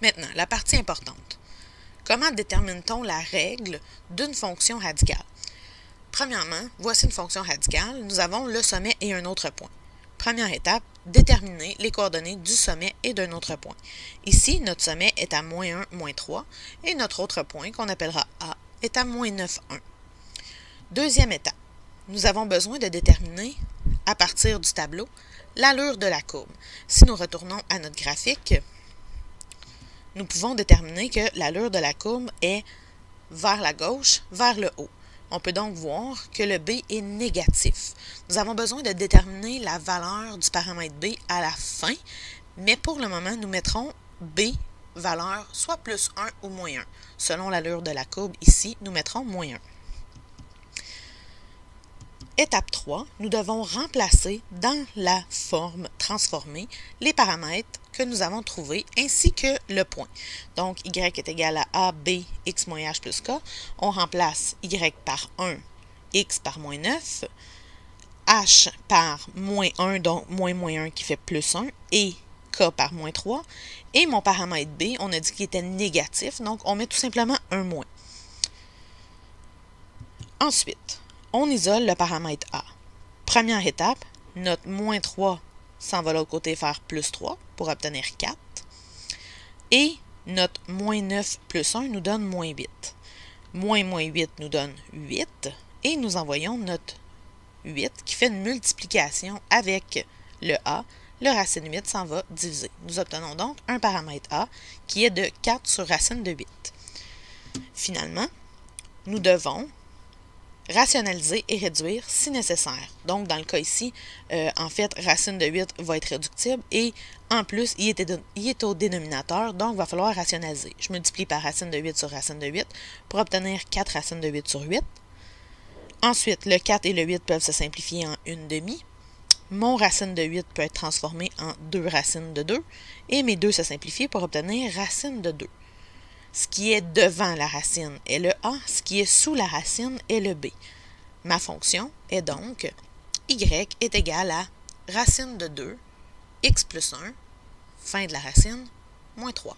Maintenant, la partie importante. Comment détermine-t-on la règle d'une fonction radicale? Premièrement, voici une fonction radicale. Nous avons le sommet et un autre point. Première étape, déterminer les coordonnées du sommet et d'un autre point. Ici, notre sommet est à -1, -3, et notre autre point, qu'on appellera A, est à -9, 1. Deuxième étape, nous avons besoin de déterminer, à partir du tableau, l'allure de la courbe. Si nous retournons à notre graphique, nous pouvons déterminer que l'allure de la courbe est vers la gauche, vers le haut. On peut donc voir que le B est négatif. Nous avons besoin de déterminer la valeur du paramètre B à la fin, mais pour le moment, nous mettrons B valeur soit +1 ou -1. Selon l'allure de la courbe ici, nous mettrons -1. Étape 3, nous devons remplacer dans la forme transformée les paramètres que nous avons trouvés ainsi que le point. Donc, y est égal à A, B, x moins h plus k. On remplace y par 1, x par -9, h par -1, donc -1 qui fait +1, et k par -3. Et mon paramètre B, on a dit qu'il était négatif, donc on met tout simplement un moins. Ensuite, on isole le paramètre A. Première étape, notre -3 s'en va de l'autre côté faire +3 pour obtenir 4. Et notre -9 plus 1 nous donne -8. -8 nous donne 8. Et nous envoyons notre 8 qui fait une multiplication avec le A. Le racine 8 s'en va diviser. Nous obtenons donc un paramètre A qui est de 4 sur racine de 8. Finalement, nous devons rationaliser et réduire si nécessaire. Donc, dans le cas ici, en fait, racine de 8 va être réductible et en plus, il est au dénominateur, donc il va falloir rationaliser. Je multiplie par racine de 8 sur racine de 8 pour obtenir 4 racines de 8 sur 8. Ensuite, le 4 et le 8 peuvent se simplifier en 1/2. Mon racine de 8 peut être transformé en 2 racines de 2 et mes 2 se simplifient pour obtenir racine de 2. Ce qui est devant la racine est le A, ce qui est sous la racine est le B. Ma fonction est donc y est égal à racine de 2, x plus 1, fin de la racine, -3.